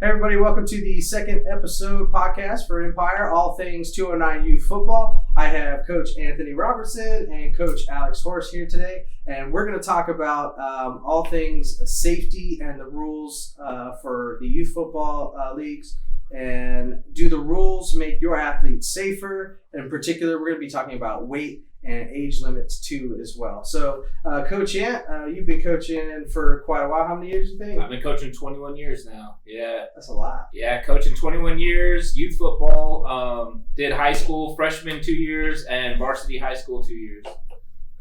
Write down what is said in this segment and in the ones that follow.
Hey everybody, welcome to the second episode podcast for Empire, all things 209U football. I have Coach Anthony Robertson and Coach Alex Horst here today, and we're going to talk about all things safety and the rules for the youth football leagues. And do the rules make your athletes safer? In particular, we're going to be talking about weight and age limits too as well. So, Coach Ant, you've been coaching for quite a while. How many years do you think? I've been coaching 21 years now. Yeah. That's a lot. Yeah, coaching 21 years, youth football, did high school freshman 2 years and varsity high school 2 years.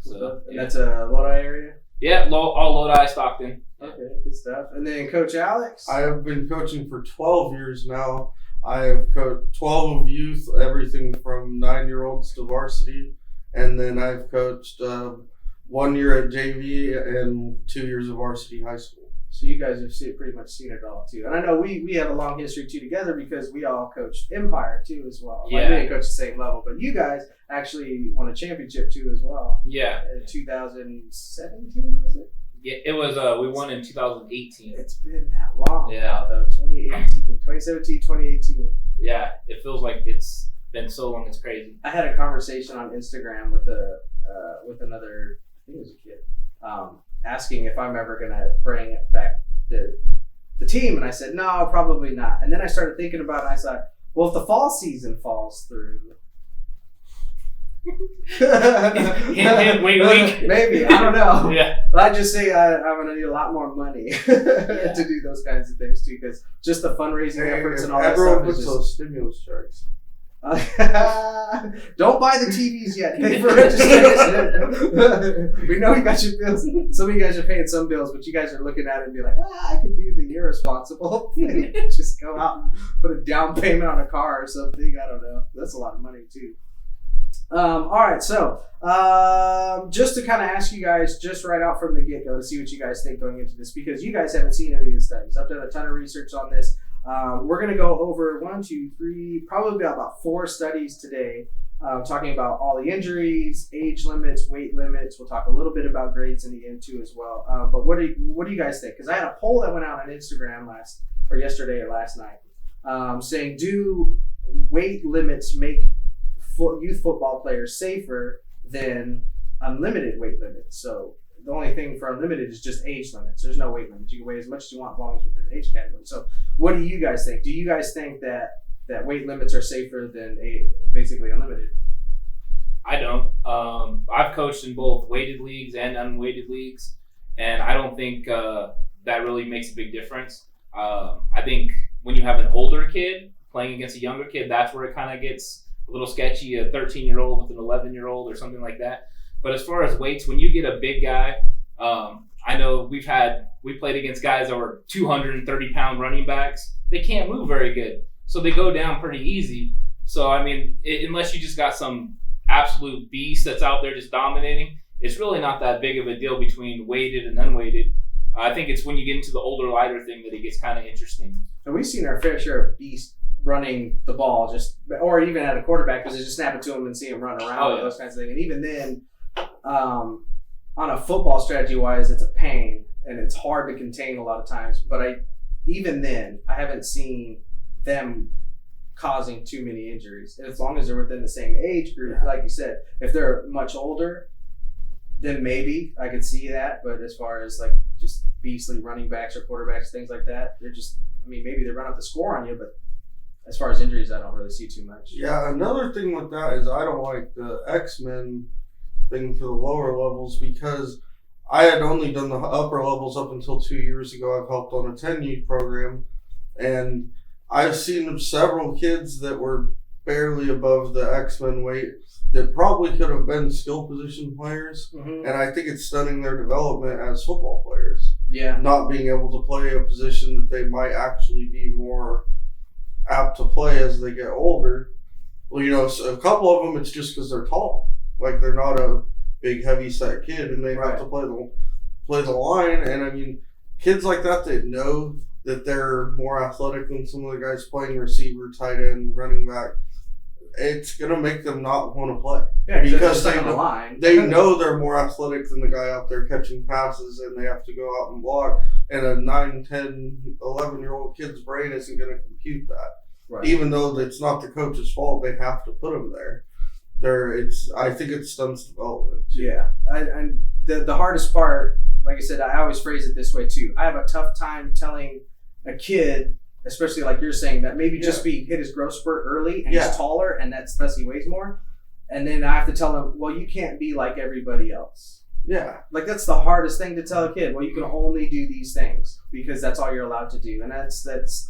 So, and that's a Lodi area? Yeah, all Lodi, Stockton. Okay, good stuff. And then Coach Alex? I have been coaching for 12 years now. I have coached 12 of youth, everything from 9-year-olds to varsity. And then I've coached 1 year at JV and 2 years of varsity high school. So you guys have pretty much seen it all too. And I know we have a long history too together because we all coached Empire too as well. Yeah. Like, we didn't coach the same level, but you guys actually won a championship too as well. Yeah. In 2017, was it? Yeah, it was, we won in 2018. It's been that long. Yeah. Now, though. 2017, 2018. Yeah, it feels like it's been so long, it's crazy. I had a conversation on Instagram with another, I think it was a kid, asking if I'm ever gonna bring back the team, and I said no, probably not. And then I started thinking about it, and I thought, well, if the fall season falls through, Hint, wink, wink. maybe, I don't know. Yeah. But I just say I'm gonna need a lot more money to do those kinds of things too, because just the fundraising efforts and all that stuff. Everyone puts those stimulus checks. Don't buy the TVs yet. Pay for registration. We know you got your bills. Some of you guys are paying some bills, but you guys are looking at it and be like, I could do the irresponsible thing. Just go out and put a down payment on a car or something. I don't know. That's a lot of money too. All right, so just to kind of ask you guys just right out from the get-go to see what you guys think going into this, because you guys haven't seen any of these studies. I've done a ton of research on this. We're going to go over 1, 2, 3, probably about 4 studies today, talking about all the injuries, age limits, weight limits. We'll talk a little bit about grades in the end too as well. But what do you guys think? Because I had a poll that went out on Instagram yesterday or last night, saying, do weight limits make youth football players safer than unlimited weight limits? So the only thing for unlimited is just age limits. There's no weight limits. You can weigh as much as you want as long as within the age category. So what do you guys think? Do you guys think that weight limits are safer than basically unlimited? I don't. I've coached in both weighted leagues and unweighted leagues, and I don't think that really makes a big difference. I think when you have an older kid playing against a younger kid, that's where it kind of gets a little sketchy, a 13-year-old with an 11-year-old or something like that. But as far as weights, when you get a big guy, I know we played against guys that were 230-pound running backs. They can't move very good, so they go down pretty easy. So, I mean, unless you just got some absolute beast that's out there just dominating, it's really not that big of a deal between weighted and unweighted. I think it's when you get into the older, lighter thing that it gets kind of interesting. And we've seen our fair share of beasts running the ball, or even at a quarterback, because they just snap it to him and see him run around, those kinds of things. And even then, on a football strategy wise, it's a pain and it's hard to contain a lot of times. But even then, I haven't seen them causing too many injuries. And as long as they're within the same age group, like you said, if they're much older, then maybe I could see that. But as far as like just beastly running backs or quarterbacks, things like that, maybe they run up the score on you, but as far as injuries, I don't really see too much. Yeah, another thing with that is I don't like the X-Men thing for the lower levels, because I had only done the upper levels up until 2 years ago. I've helped on a 10-youth program, and I've seen several kids that were barely above the X-Men weight that probably could have been skill position players, and I think it's stunning their development as football players. Yeah. Not being able to play a position that they might actually be more apt to play as they get older. Well, so a couple of them, it's just because they're tall. Like, they're not a big, heavy-set kid, and they have to play the line. And, I mean, kids like that know that they're more athletic than some of the guys playing receiver, tight end, running back. It's going to make them not want to play. Yeah, because they know they're more athletic than the guy out there catching passes, and they have to go out and block. and a 9, 10, 11-year-old kid's brain isn't going to compute that. Right. Even though it's not the coach's fault, they have to put them there. I think it stunts development. Yeah, and the hardest part, like I said, I always phrase it this way too. I have a tough time telling a kid, especially like you're saying, that maybe just hit his growth spurt early and he's taller and thus he weighs more. And then I have to tell him, well, you can't be like everybody else. Yeah. Like that's the hardest thing to tell a kid. Well, you can only do these things because that's all you're allowed to do. And that's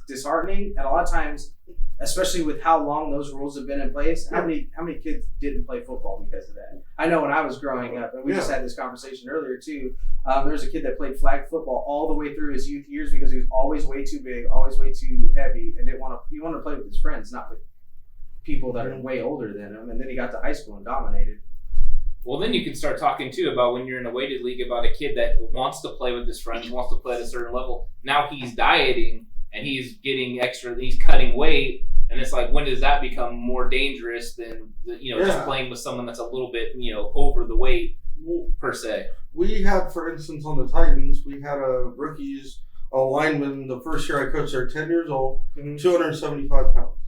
disheartening. And a lot of times, especially with how long those rules have been in place, how many kids didn't play football because of that? I know when I was growing up, and we just had this conversation earlier too, there was a kid that played flag football all the way through his youth years because he was always way too big, always way too heavy, and he wanted to play with his friends, not with people that are way older than him. And then he got to high school and dominated. Well, then you can start talking too about when you're in a weighted league about a kid that wants to play with his friends, wants to play at a certain level. Now he's dieting and he's getting he's cutting weight. And it's like, when does that become more dangerous than just playing with someone that's a little bit over the weight per se? We had, for instance, on the Titans, we had a lineman the first year I coached there, 10 years old, 275 pounds.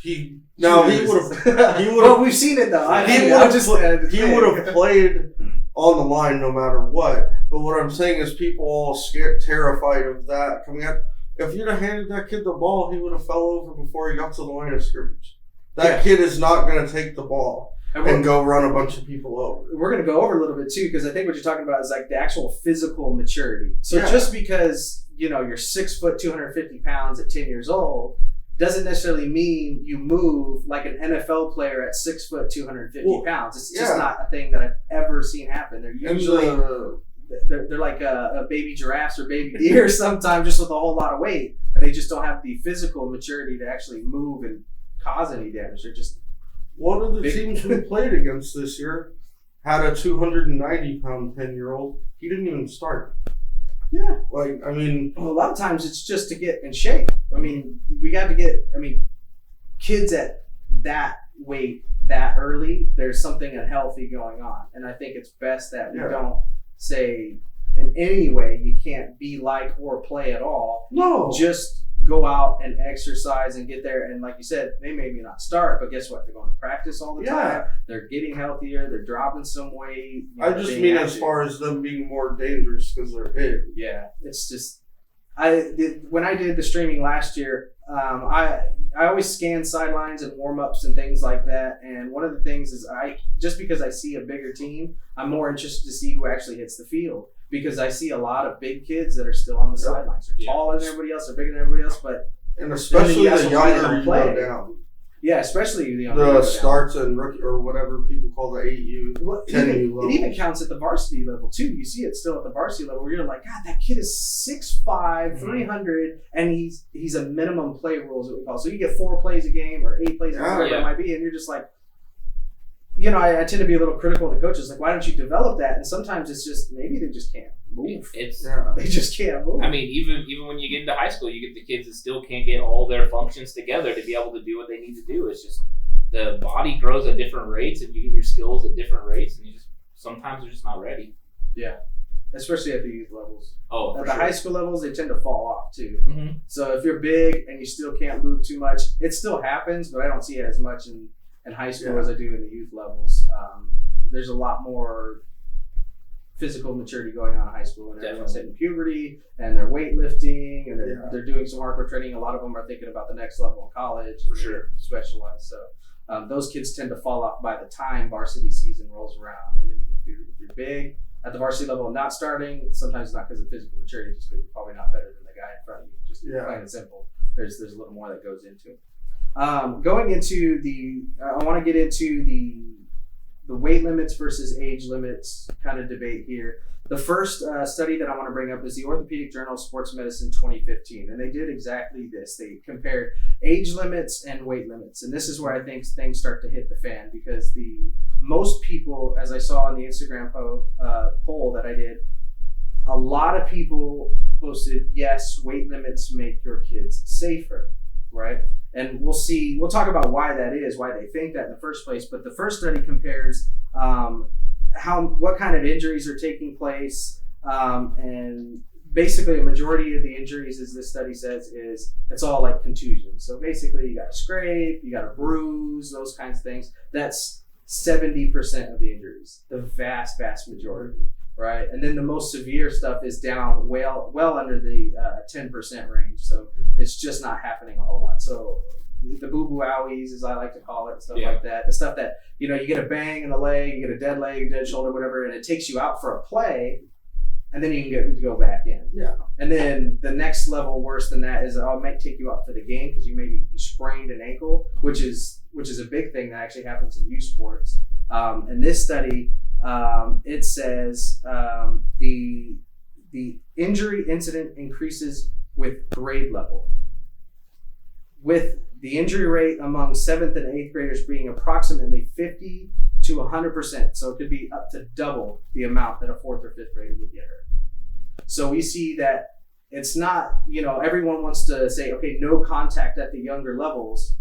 He would have. Well, we've seen it though. He would have played on the line no matter what. But what I'm saying is, people all terrified of that coming out. If you'd have handed that kid the ball, he would have fell over before he got to the line of scrimmage. That kid is not going to take the ball and go run a bunch of people over. We're going to go over a little bit too, because I think what you're talking about is like the actual physical maturity. So just because you're 6 foot, 250 pounds at 10 years old doesn't necessarily mean you move like an NFL player at 6 foot, 250 pounds. It's just not a thing that I've ever seen happen. They're usually they're like a baby giraffes or baby deer sometimes, just with a whole lot of weight, and they just don't have the physical maturity to actually move and cause any damage. They're just one of the teams we played against this year had a 290-pound 10-year-old. He didn't even start. Yeah. A lot of times it's just to get in shape. We got to get, kids at that weight that early, there's something unhealthy going on. And I think it's best that we don't say in any way you can't be like or play at all. No. Just go out and exercise and get there. And like you said, they maybe not start, but guess what? They're going to practice all the time. They're getting healthier. They're dropping some weight. I just mean active. As far as them being more dangerous because they're big. Yeah. It's just, when I did the streaming last year, I always scan sidelines and warm-ups and things like that. And one of the things is just because I see a bigger team, I'm more interested to see who actually hits the field. Because I see a lot of big kids that are still on the sidelines. They're taller than everybody else, they're bigger than everybody else, and especially the younger you go down. Yeah, especially the younger. The starts and rookie or whatever people call the 8U, 10U level. It even counts at the varsity level too. You see it still at the varsity level where you're like, God, that kid is 6'5", 300, and he's a minimum play rule is what we call it. So you get 4 plays a game or 8 plays a game, whatever it might be, and you're just like, I tend to be a little critical of the coaches. Like, why don't you develop that? And sometimes it's just maybe they just can't move. They just can't move. Even when you get into high school, you get the kids that still can't get all their functions together to be able to do what they need to do. It's just the body grows at different rates, and you get your skills at different rates, and sometimes they're just not ready. Yeah, especially at the youth levels. Oh, at the high school levels, they tend to fall off too. Mm-hmm. So if you're big and you still can't move too much, it still happens, but I don't see it as much in high school as I do in the youth levels. There's a lot more physical maturity going on in high school, and everyone's hitting puberty and they're weightlifting and they're doing some hardcore training. A lot of them are thinking about the next level in college and specialized. So those kids tend to fall off by the time varsity season rolls around. And then if you're big at the varsity level and not starting, sometimes it's not because of physical maturity, just because you're probably not better than the guy in front of you. Just plain and simple. There's a little more that goes into it. Going into I want to get into the weight limits versus age limits kind of debate here. The first study that I want to bring up is the Orthopaedic Journal of Sports Medicine 2015, and they did exactly this. They compared age limits and weight limits, and this is where I think things start to hit the fan, because most people, as I saw on the Instagram poll that I did, a lot of people posted, yes, weight limits make your kids safer, right? And we'll talk about why that is, why they think that in the first place. But the first study compares what kind of injuries are taking place, and basically a majority of the injuries, as this study says, is it's all like contusions. So basically you got a scrape, you got a bruise, those kinds of things. That's 70% of the injuries, the vast majority, right? And then the most severe stuff is down well under the 10% range. So it's just not happening a whole lot. So the boo-boo owies, as I like to call it, stuff like that. The stuff that, you get a bang in the leg, you get a dead leg, dead shoulder, whatever, and it takes you out for a play, and then you can get to go back in. Yeah. And then the next level worse than that is it might take you out for the game because you sprained an ankle, which is a big thing that actually happens in youth sports. In this study, it says the injury incident increases with grade level, with the injury rate among 7th and 8th graders being approximately 50 to 100%. So it could be up to double the amount that a 4th or 5th grader would get hurt. So we see that it's not, everyone wants to say, okay, no contact at the younger levels,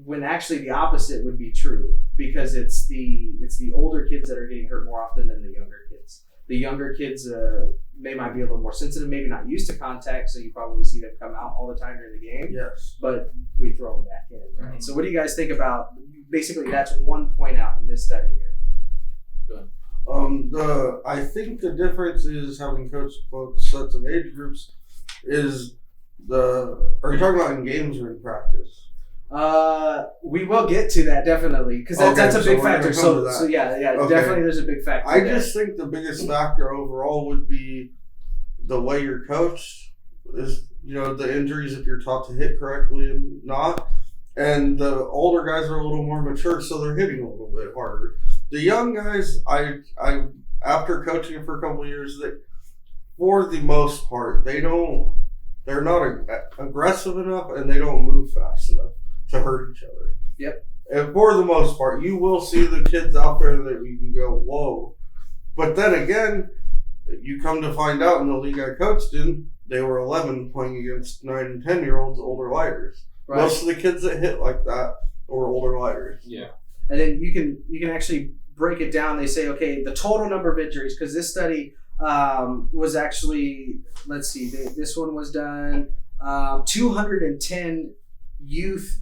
when actually the opposite would be true, because it's the older kids that are getting hurt more often than the younger kids. The younger kids, they might be a little more sensitive, maybe not used to contact, so you probably see them come out all the time during the game. Yes. But we throw them back in, right? Mm-hmm. So what do you guys think about, basically that's one point out in this study here. Good. I think the difference is, having coached both sets of age groups, is are you talking about in games or in practice? We will get to that, definitely, because that's a big factor. So yeah, okay. Definitely there's a big factor. I just think the biggest factor overall would be the way you're coached, is the injuries if you're taught to hit correctly and not. And the older guys are a little more mature, so they're hitting a little bit harder. The young guys, I after coaching for a couple of years, for the most part, they're not aggressive enough, and they don't move fast enough to hurt each other. Yep. And for the most part, you will see the kids out there that you can go, whoa. But then again, you come to find out in the league I coached in, they were 11 playing against 9 and 10-year-olds, older lighters. Right. Most of the kids that hit like that were older lighters. Yeah. And then you can actually break it down. They say, okay, the total number of injuries, because this study was actually, let's see, this one was done 210 youth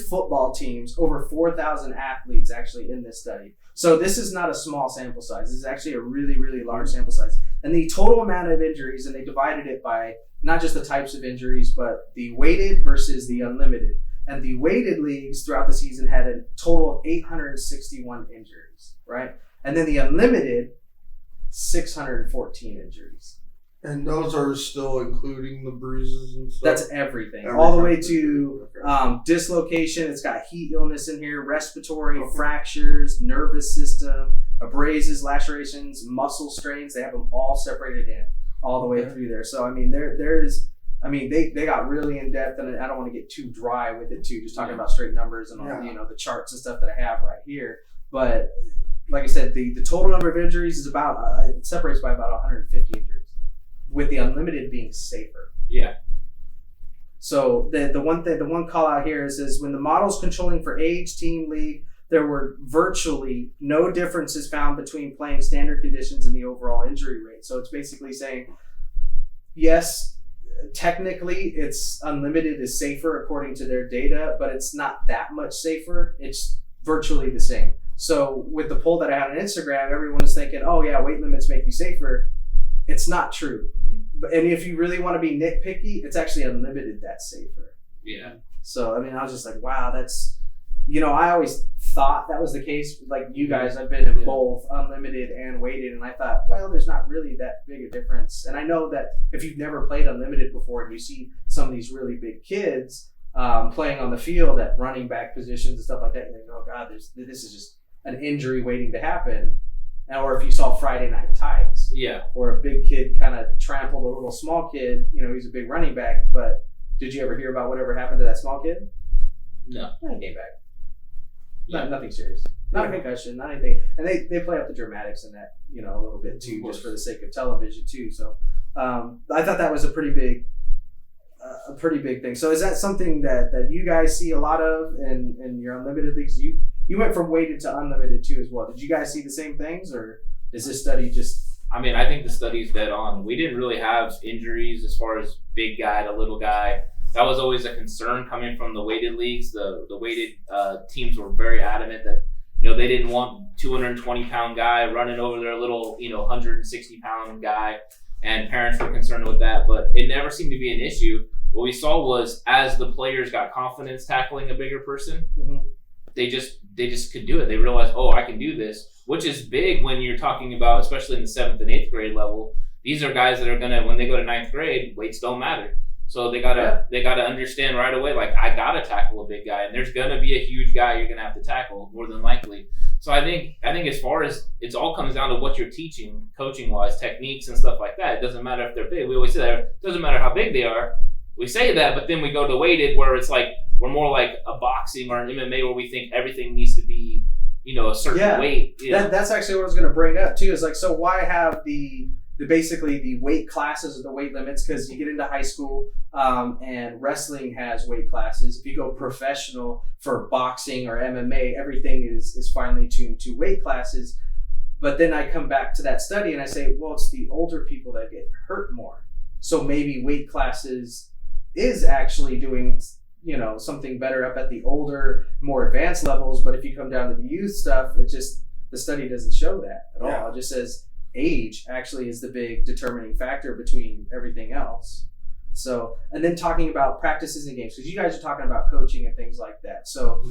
football teams, over 4,000 athletes actually in this study. So this is not a small sample size. This is actually a really, really large sample size. And the total amount of injuries, and they divided it by not just the types of injuries, but the weighted versus the unlimited. And the weighted leagues throughout the season had a total of 861 injuries, right? And then the unlimited, 614 injuries. And those are still including the bruises and stuff? That's everything. All the way to dislocation. It's got heat illness in here, respiratory, fractures, nervous system, abrasions, lacerations, muscle strains. They have them all separated in all the way through there. So, I mean, they got really in depth, and I don't want to get too dry with it too, just talking about straight numbers and the charts and stuff that I have right here. But like I said, the total number of injuries is about, it separates by about 150 injuries, with the unlimited being safer. Yeah. So the one call out here is when the models controlling for age, team, league, there were virtually no differences found between playing standard conditions and the overall injury rate. So it's basically saying, yes, technically it's unlimited is safer according to their data, but it's not that much safer. It's virtually the same. So with the poll that I had on Instagram, everyone was thinking, oh yeah, weight limits make you safer. It's not true. And if you really want to be nitpicky, it's actually unlimited that's safer. Yeah. So, I mean, I was just like, wow, that's, I always thought that was the case. Like you guys, I've been in both unlimited and weighted, and I thought, well, there's not really that big a difference. And I know that if you've never played unlimited before and you see some of these really big kids playing on the field at running back positions and stuff like that, you're like, oh God, this is just an injury waiting to happen. Or if you saw Friday Night Tigers, where a big kid kind of trampled a little small kid, he's a big running back, but did you ever hear about whatever happened to that small kid? No. He came back. Nothing serious. Not a concussion, not anything. And they play up the dramatics in that, a little bit too, just for the sake of television too. So I thought that was a pretty big thing. So is that something that you guys see a lot of in your unlimited leagues? You went from weighted to unlimited too as well. Did you guys see the same things, or is this study just I mean, I think the study's dead on. We didn't really have injuries as far as big guy to little guy. That was always a concern coming from the weighted leagues. The weighted teams were very adamant that, they didn't want 220-pound guy running over their little, 160-pound guy, and parents were concerned with that. But it never seemed to be an issue. What we saw was as the players got confidence tackling a bigger person, they just could do it. They realized, I can do this, which is big when you're talking about, especially in the 7th and 8th grade level. These are guys that are gonna, when they go to 9th grade, weights don't matter. So they gotta understand right away, like, I gotta tackle a big guy, and there's gonna be a huge guy you're gonna have to tackle more than likely. So I think as far as it all comes down to what you're teaching, coaching wise, techniques and stuff like that. It doesn't matter if they're big. We always say that. It doesn't matter how big they are. We say that, but then we go to weighted, where it's like we're more like a boxing or an MMA, where we think everything needs to be, a certain weight. That's actually what I was going to bring up too. Is like, so why have the basically the weight classes or the weight limits? Because you get into high school, and wrestling has weight classes. If you go professional for boxing or MMA, everything is finely tuned to weight classes. But then I come back to that study and I say, well, it's the older people that get hurt more. So maybe weight classes is actually doing, something better up at the older, more advanced levels. But if you come down to the youth stuff, the study doesn't show that at all. It just says age actually is the big determining factor between everything else. So, and then talking about practices and games, because you guys are talking about coaching and things like that. So,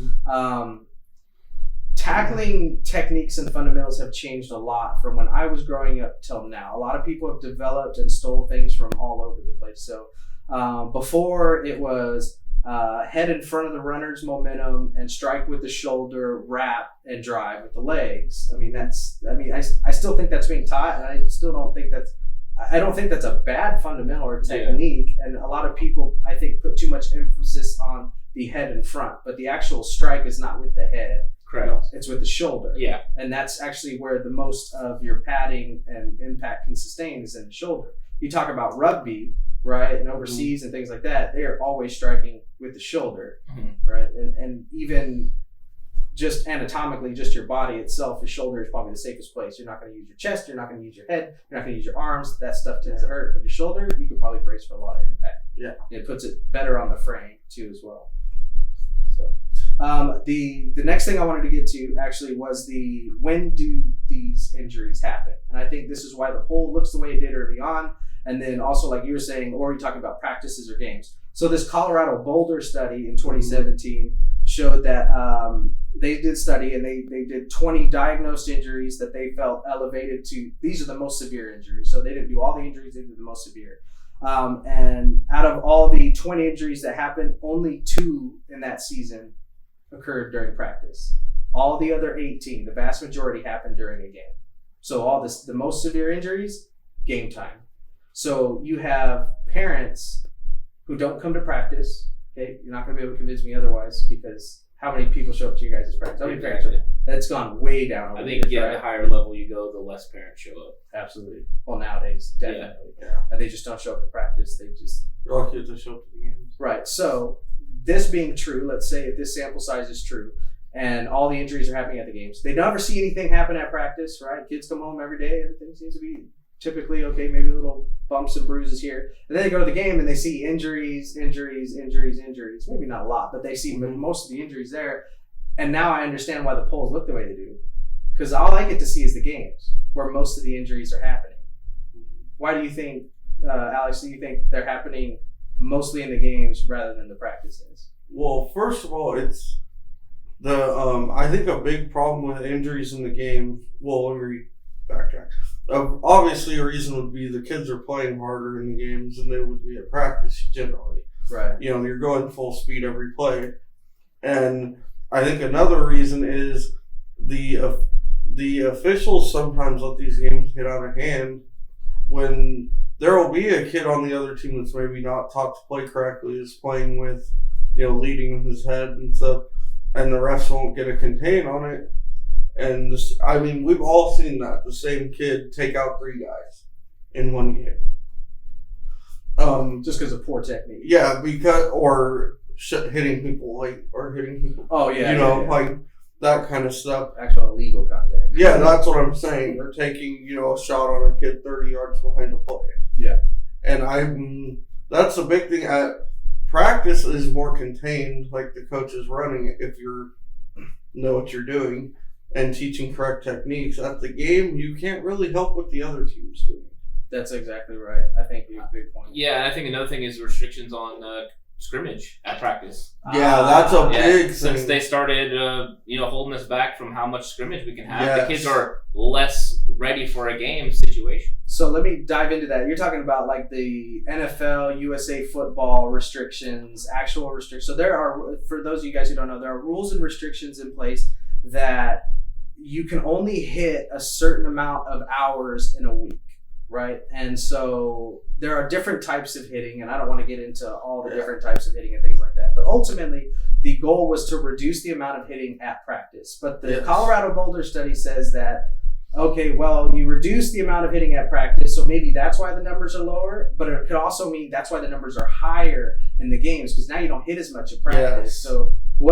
tackling techniques and fundamentals have changed a lot from when I was growing up till now. A lot of people have developed and stole things from all over the place. So, before it was head in front of the runner's momentum and strike with the shoulder, wrap and drive with the legs. I still think that's being taught, and I still don't think that's a bad fundamental or technique. Yeah. And a lot of people, I think, put too much emphasis on the head in front, but the actual strike is not with the head. Correct. It's with the shoulder. Yeah. And that's actually where the most of your padding and impact can sustain is in the shoulder. You talk about rugby, right, and overseas and things like that, they are always striking with the shoulder, right? And even just anatomically, just your body itself, the shoulder is probably the safest place. You're not going to use your chest, you're not going to use your head, you're not going to use your arms. That stuff tends to hurt. But your shoulder, you can probably brace for a lot of impact. Yeah. It puts it better on the frame too as well. So the next thing I wanted to get to actually was when do these injuries happen? And I think this is why the poll looks the way it did early on. And then also, like you were saying, or you talking about practices or games. So this Colorado Boulder study in 2017 showed that they did study, and they did 20 diagnosed injuries that they felt elevated to. These are the most severe injuries. So they didn't do all the injuries, they did the most severe. And out of all the 20 injuries that happened, only 2 in that season occurred during practice. All the other 18, the vast majority, happened during a game. So the most severe injuries, game time. So you have parents who don't come to practice. Okay, you're not going to be able to convince me otherwise, because how many people show up to you guys' practice? How many parents? That's gone way down. I think the higher level you go, the less parents show up. Absolutely. Well, nowadays, definitely. Yeah. And they just don't show up to practice. They just lucky to show up to the games. Right. So this being true, let's say if this sample size is true, and all the injuries are happening at the games, they never see anything happen at practice. Right? Kids come home every day. Everything seems to be typically okay, maybe little bumps and bruises here. And then they go to the game and they see injuries. Maybe not a lot, but they see most of the injuries there. And now I understand why the polls look the way they do. Because all I get to see is the games where most of the injuries are happening. Why do you think, Alex, do you think they're happening mostly in the games rather than the practices? Well, first of all, it's I think a big problem with injuries in the game, well, let me backtrack. Obviously, a reason would be the kids are playing harder in the games than they would be at practice generally. Right. You're going full speed every play. And I think another reason is the officials sometimes let these games get out of hand when there will be a kid on the other team that's maybe not taught to play correctly, is playing with, leading with his head and stuff, and the refs won't get a contain on it. And we've all seen that. The same kid take out 3 guys in one game. Just because of poor technique. Yeah, or hitting people late or hitting people. Oh, yeah. Like that kind of stuff. Actual illegal contact. Yeah, that's what I'm saying. They're taking, a shot on a kid 30 yards behind the play. Yeah. And that's the big thing. Practice is more contained, like the coach is running it if you know what you're doing and teaching correct techniques. At the game, you can't really help what the other team's doing. That's exactly right. I think you have a big point. Yeah, and I think another thing is restrictions on scrimmage at practice. Yeah, that's a big thing. Since they started, holding us back from how much scrimmage we can have, Yes. the kids are less ready for a game situation. So let me dive into that. You're talking about like the NFL, USA football restrictions, actual restrictions. So there are, for those of you guys who don't know, there are rules and restrictions in place that you can only hit a certain amount of hours in a week, right? And so there are different types of hitting, and I don't want to get into all the different types of hitting and things like that. But ultimately, the goal was to reduce the amount of hitting at practice. But the Colorado Boulder study says that, okay, well, you reduce the amount of hitting at practice, so maybe that's why the numbers are lower, but it could also mean that's why the numbers are higher in the games, because now you don't hit as much at practice. Yes. So we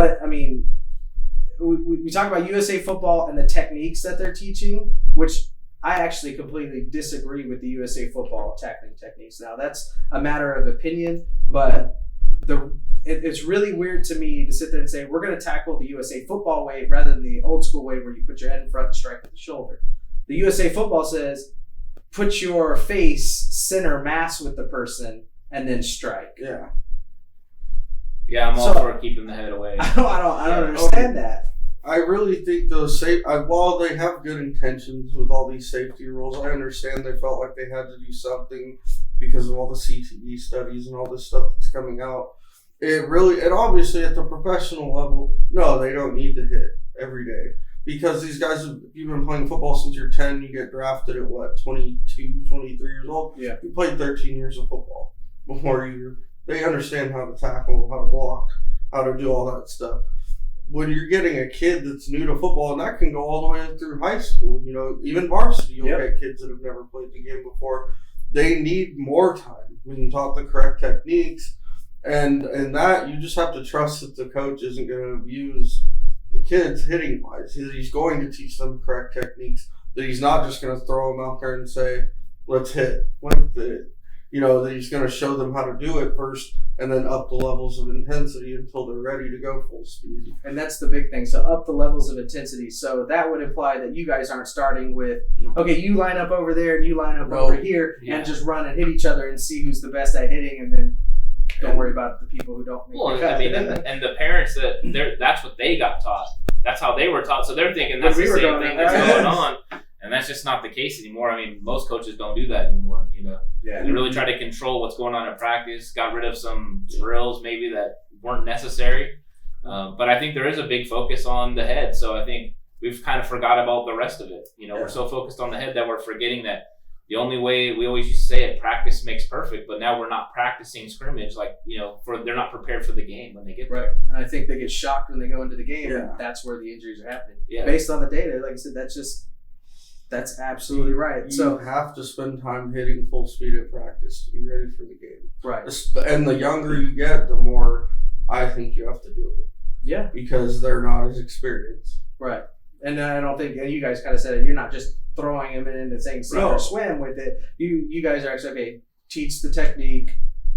talk about USA football and the techniques that they're teaching, which I actually completely disagree with the USA football tackling techniques. Now, that's a matter of opinion, but it's really weird to me to sit there and say, we're going to tackle the USA football way rather than the old school way where you put your head in front and strike with the shoulder. The USA football says, put your face center mass with the person and then strike. Yeah. Yeah, I'm all for keeping the head away. I don't understand that. I really think those while they have good intentions with all these safety rules, I understand they felt like they had to do something because of all the CTE studies and all this stuff that's coming out. And obviously at the professional level, no, they don't need to hit every day. Because these guys, you've been playing football since you're 10, you get drafted at 22, 23 years old. Yeah. You played 13 years of football before they understand how to tackle, how to block, how to do all that stuff. When you're getting a kid that's new to football, and that can go all the way through high school, even varsity, you'll get kids that have never played the game before. They need more time being taught the correct techniques. And that, you just have to trust that the coach isn't going to abuse the kids hitting wise. He's going to teach them correct techniques, that he's not just going to throw them out there and say, let's hit. That he's going to show them how to do it first and then up the levels of intensity until they're ready to go full speed. And that's the big thing. So up the levels of intensity. So that would imply that you guys aren't starting with, okay, you line up over there and you line up over here and just run and hit each other and see who's the best at hitting, and then don't worry about the people who don't make Well, I mean, and the parents, that's what they got taught. That's how they were taught. So they're thinking that's the same thing that's going on. And that's just not the case anymore. I mean, most coaches don't do that anymore, Yeah. They really try to control what's going on in practice, got rid of some drills maybe that weren't necessary. But I think there is a big focus on the head. So I think we've kind of forgot about the rest of it. We're so focused on the head that we're forgetting that the only way, we always used to say it, practice makes perfect, but now we're not practicing scrimmage they're not prepared for the game when they get there. Right. And I think they get shocked when they go into the game, and that's where the injuries are happening. Yeah. Based on the data, like I said, that's absolutely right. You have to spend time hitting full speed at practice to be ready for the game. Right. And the younger you get, the more I think you have to do it. Yeah. Because they're not as experienced. Right. And I don't think, and you guys kind of said it, you're not just throwing them in and saying sink or swim with it. You guys are actually, okay, teach the technique,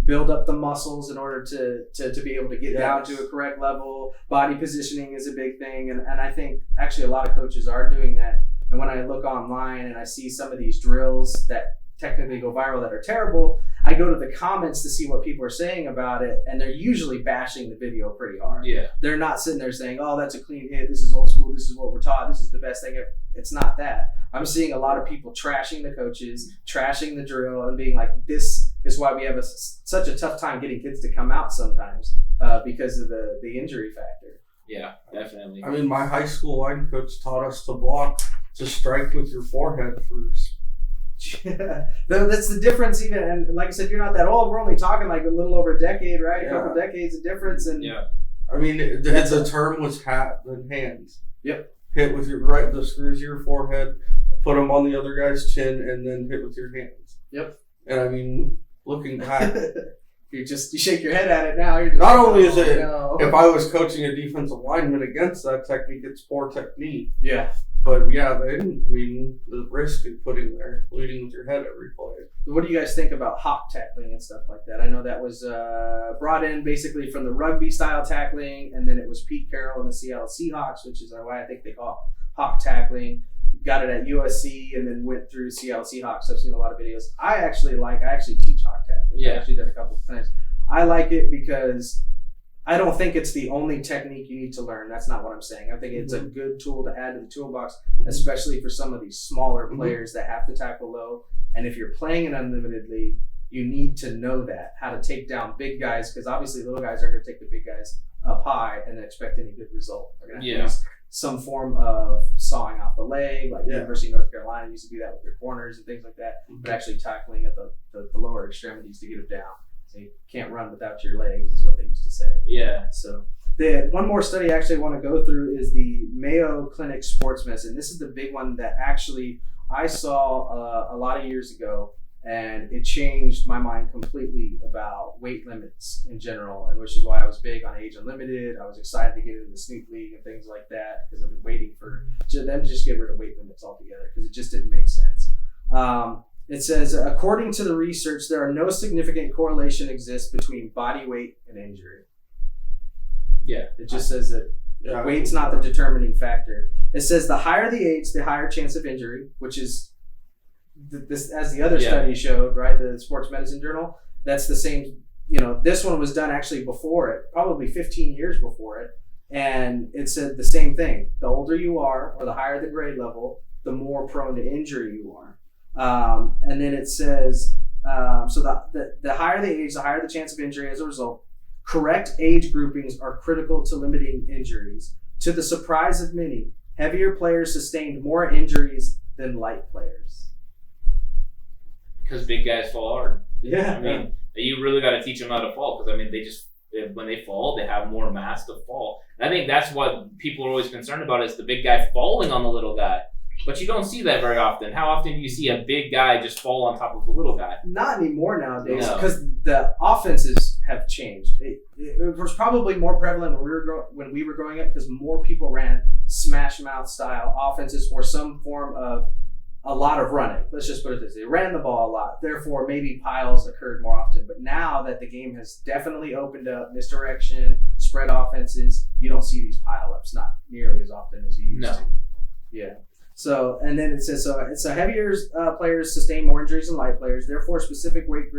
build up the muscles in order to be able to get down to a correct level. Body positioning is a big thing. And I think actually a lot of coaches are doing that. And when I look online and I see some of these drills that technically go viral that are terrible, I go to the comments to see what people are saying about it, and they're usually bashing the video pretty hard. Yeah. They're not sitting there saying, oh, that's a clean hit, this is old school, this is what we're taught, this is the best thing ever. It's not that. I'm seeing a lot of people trashing the coaches, trashing the drill, and being like, this is why we have such a tough time getting kids to come out sometimes because of the injury factor. Yeah, definitely. I mean, my high school line coach taught us to strike with your forehead first. Yeah, that's the difference. Even, and like I said, you're not that old. We're only talking like a little over a decade, right? A couple decades of difference. And I mean, the term was hat and hands. Yep. Hit with the screws of your forehead, put them on the other guy's chin, and then hit with your hands. Yep. And I mean, looking back, you shake your head at it now. You're just not only is it, if I was coaching a defensive lineman against that technique, it's poor technique. Yeah. But yeah, the risk of leading with your head every play. What do you guys think about hawk tackling and stuff like that? I know that was brought in basically from the rugby style tackling, and then it was Pete Carroll and the Seattle Seahawks, which is why I think they call it hawk tackling. Got it at USC and then went through Seattle Seahawks. I've seen a lot of videos. I actually teach hawk tackling. Yeah. I actually did a couple of times. I like it because I don't think it's the only technique you need to learn. That's not what I'm saying. I think it's a good tool to add to the toolbox, especially for some of these smaller players that have to tackle low. And if you're playing an unlimited league, you need to know how to take down big guys, because obviously little guys aren't going to take the big guys up high and expect any good result. They're going to have to use some form of sawing off the leg, like University of North Carolina used to do that with their corners and things like that, but actually tackling at the lower extremities to get them down. So you can't run without your legs is what they used to say. Yeah. So one more study I actually want to go through is the Mayo Clinic Sports Medicine. This is the big one that actually I saw a lot of years ago, and it changed my mind completely about weight limits in general, and which is why I was big on Age Unlimited. I was excited to get into the Snoop League and things like that, because I've been waiting for them to just get rid of weight limits altogether, because it just didn't make sense. It says, according to the research, there are no significant correlation exists between body weight and injury. Yeah. It just says that weight's not the determining factor. It says the higher the age, the higher chance of injury, which is this, as the other study showed, right? The Sports Medicine Journal. That's the same. This one was done actually before it, probably 15 years before it, and it said the same thing. The older you are, or the higher the grade level, the more prone to injury you are. And then it says, so the higher the age, the higher the chance of injury as a result. Correct age groupings are critical to limiting injuries. To the surprise of many, heavier players sustained more injuries than light players. Because big guys fall hard. Yeah. I mean, you really got to teach them how to fall, because, when they fall, they have more mass to fall. And I think that's what people are always concerned about, is the big guy falling on the little guy. But you don't see that very often. How often do you see a big guy just fall on top of a little guy? Not anymore nowadays, because the offenses have changed. It was probably more prevalent when we were growing up, because more people ran smash mouth style offenses, or some form of a lot of running. Let's just put it this way. They ran the ball a lot. Therefore, maybe piles occurred more often. But now that the game has definitely opened up, misdirection, spread offenses, you don't see these pile-ups not nearly as often as you used to. Yeah. So, and then it says, so heavier players sustain more injuries than light players. Therefore, specific weight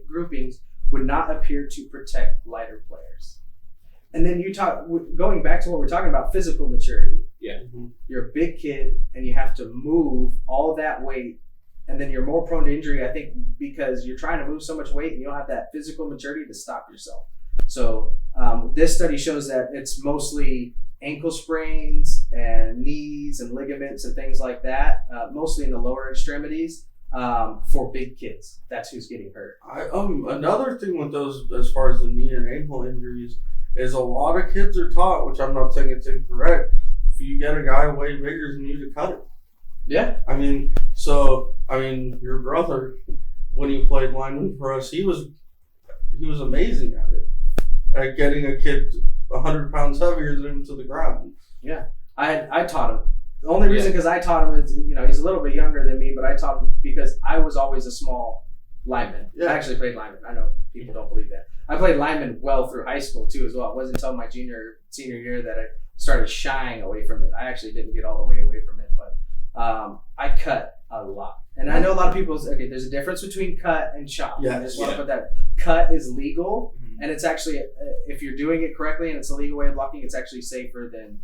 groupings would not appear to protect lighter players. And then going back to what we're talking about, physical maturity. Yeah. You're a big kid and you have to move all that weight, and then you're more prone to injury, I think, because you're trying to move so much weight and you don't have that physical maturity to stop yourself. So this study shows that it's mostly ankle sprains and knees and ligaments and things like that, mostly in the lower extremities, for big kids. That's who's getting hurt. Another thing with those, as far as the knee and ankle injuries, is a lot of kids are taught, which I'm not saying it's incorrect, if you get a guy way bigger than you, to cut it. Yeah. Your brother, when he played lineman for us, he was amazing at it, at getting a kid 100 pounds heavier than him to the ground. Yeah. I taught him. The only reason because I taught him is, he's a little bit younger than me, but I taught him because I was always a small lineman. Yeah. I actually played lineman. I know people don't believe that. I played lineman well through high school too as well. It wasn't until my senior year that I started shying away from it. I actually didn't get all the way away from it, but I cut a lot. And I know a lot of people say, okay, there's a difference between cut and chop. Yeah, I just want to put that. Cut is legal, and it's actually, if you're doing it correctly and it's a legal way of blocking, it's actually safer than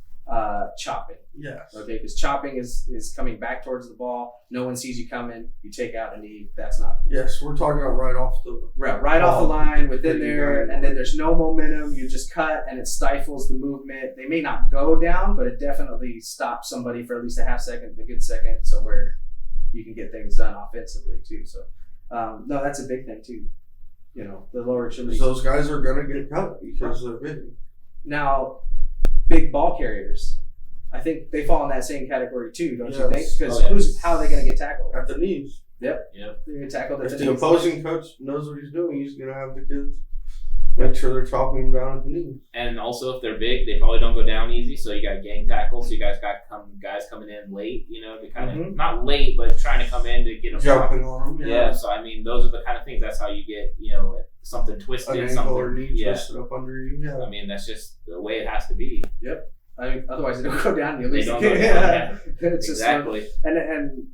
chopping. Yes. Okay, because chopping is coming back towards the ball. No one sees you coming. You take out a knee. That's not cool. Yes, we're talking about right off the line within there, and then there's no momentum. You just cut, and it stifles the movement. They may not go down, but it definitely stops somebody for at least a half second, a good second, so where you can get things done offensively too. So, no, that's a big thing too. The lower extremities. Those guys are gonna get cut because they're big. Now, big ball carriers, I think they fall in that same category too, don't you think? Because how are they going to get tackled? At the knees. Yep. They're going to get tackled at the knees. If the opposing coach knows what he's doing, he's going to have the kids Make sure they're chopping them down at the knees. And also, if they're big, they probably don't go down easy. So you got gang tackles. So you guys got guys coming in late. To kind of not late, but trying to come in to get them jumping on them. Yeah. So I mean, those are the kind of things. That's how you get something twisted, an ankle or knee twisted up under you. Yeah. I mean, that's just the way it has to be. Yep. I mean, otherwise they don't go down. They don't go down. Yeah. It's exactly. Just, and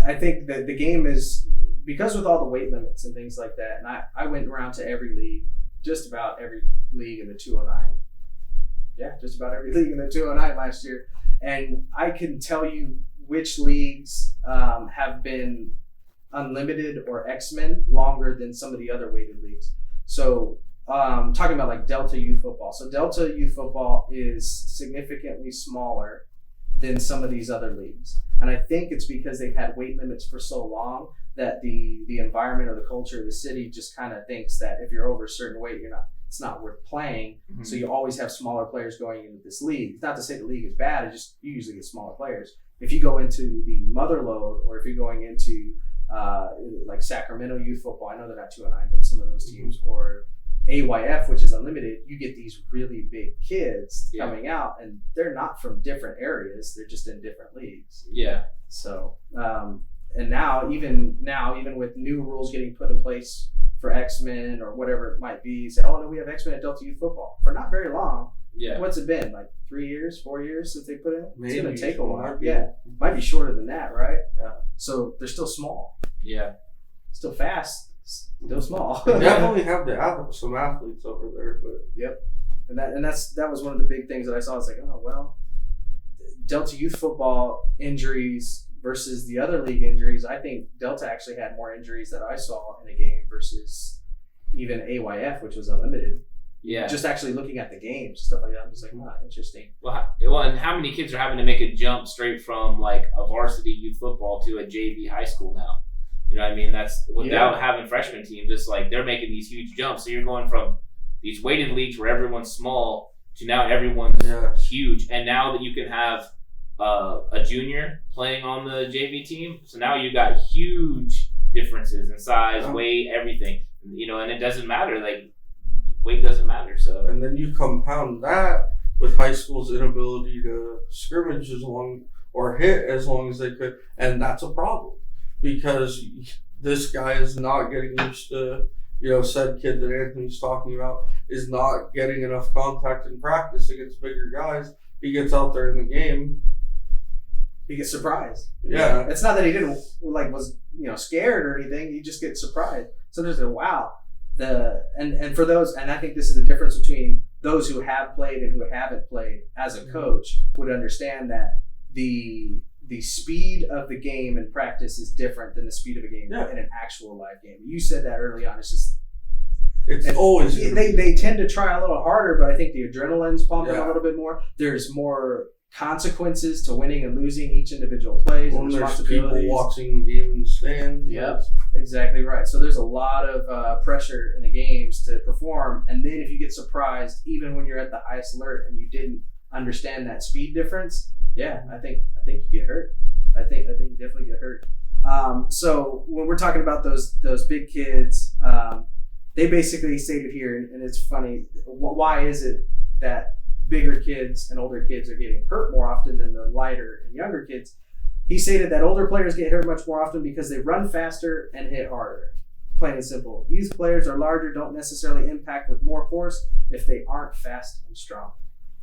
I think that the game is, because with all the weight limits and things like that. And I went around to every league. Just about every league in the 209. Yeah, just about every league in the 209 last year. And I can tell you which leagues have been unlimited or X-Men longer than some of the other weighted leagues. So talking about like Delta Youth Football. So Delta Youth Football is significantly smaller than some of these other leagues. And I think it's because they've had weight limits for so long that the environment or the culture of the city just kind of thinks that if you're over a certain weight, it's not worth playing. Mm-hmm. So you always have smaller players going into this league. It's not to say the league is bad, it's just you usually get smaller players. If you go into the Mother Lode, or if you're going into like Sacramento Youth Football, I know they're not 209, but some of those teams, or AYF, which is unlimited, you get these really big kids coming out, and they're not from different areas, they're just in different leagues. Yeah. So and now even with new rules getting put in place for X-Men or whatever it might be, say, oh no, we have X-Men at Delta Youth Football for not very long. Yeah. What's it been, like 3 years, 4 years since they put it in? Maybe. It's gonna take a while. Might be shorter than that, right? Yeah. So they're still small. Yeah. Still fast, still small. They definitely have some athletes over there, but yep. And that was one of the big things that I saw. It's like, oh well, Delta Youth Football injuries versus the other league injuries. I think Delta actually had more injuries that I saw in a game versus even AYF, which was unlimited. Yeah. Just actually looking at the games, stuff like that. I'm just like, interesting. Well, and how many kids are having to make a jump straight from like a varsity youth football to a JV high school now? You know what I mean? That's without having freshman teams. It's like they're making these huge jumps. So you're going from these weighted leagues where everyone's small to now everyone's huge. And now that you can have a junior playing on the JV team, so now you got huge differences in size, weight, everything. And it doesn't matter. Like weight doesn't matter. So and then you compound that with high school's inability to scrimmage as long or hit as long as they could, and that's a problem because this guy is not getting used to. Said kid that Anthony's talking about is not getting enough contact in practice against bigger guys. He gets out there in the game. He gets surprised. Yeah. It's not that he didn't was scared or anything. You just get surprised. Sometimes wow. And for those, and I think this is the difference between those who have played and who haven't played as a coach would understand that the speed of the game in practice is different than the speed of a game in an actual live game. You said that early on. It's always they tend to try a little harder, but I think the adrenaline's pumping a little bit more. There's more consequences to winning and losing each individual plays and responsibilities. There's people watching the game in the stands. Yep, exactly right. So there's a lot of pressure in the games to perform, and then if you get surprised, even when you're at the highest alert and you didn't understand that speed difference, I think you get hurt. I think you definitely get hurt. So when we're talking about those big kids, they basically stated here, and it's funny, why is it that bigger kids and older kids are getting hurt more often than the lighter and younger kids? He stated that older players get hurt much more often because they run faster and hit harder. Plain and simple. Youth players are larger, don't necessarily impact with more force if they aren't fast and strong.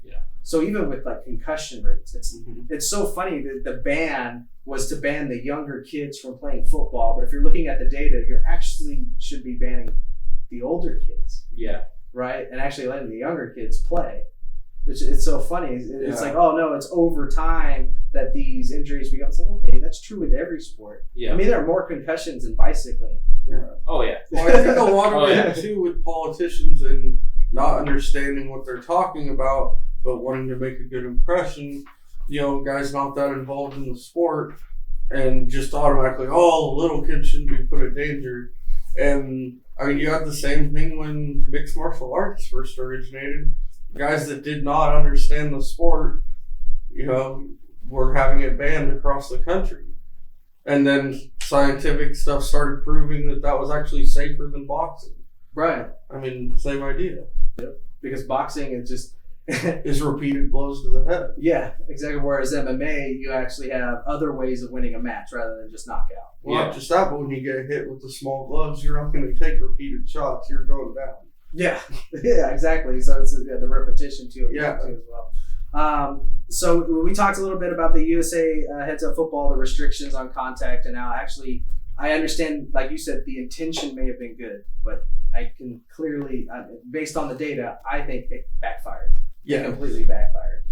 Yeah. So even with like concussion rates, it's so funny that the ban was to ban the younger kids from playing football, but if you're looking at the data, you actually should be banning the older kids. Yeah. Right? And actually letting the younger kids play. It's so funny. It's like, oh no, it's over time that these injuries become. It's like, okay, that's true with every sport. Yeah. I mean, there are more concussions in bicycling. Yeah. Oh yeah. Well, I think a lot of it too with politicians and not understanding what they're talking about, but wanting to make a good impression. Guys not that involved in the sport, and just automatically, little kids shouldn't be put in danger. And I mean, you had the same thing when mixed martial arts first originated. Guys that did not understand the sport, were having it banned across the country. And then scientific stuff started proving that was actually safer than boxing. Right. I mean, same idea. Because boxing is just Is repeated blows to the head. yeah, exactly. Whereas MMA, you actually have other ways of winning a match rather than just knockout. Well, not just that, but when you get hit with the small gloves, you're not going to take repeated shots. You're going down. Yeah, yeah, exactly. So it's the repetition too. Yeah. Too as well. So we talked a little bit about the USA heads-up football, the restrictions on contact, and now actually I understand, like you said, the intention may have been good, but I can clearly, based on the data, I think it backfired. Yeah. It completely backfired.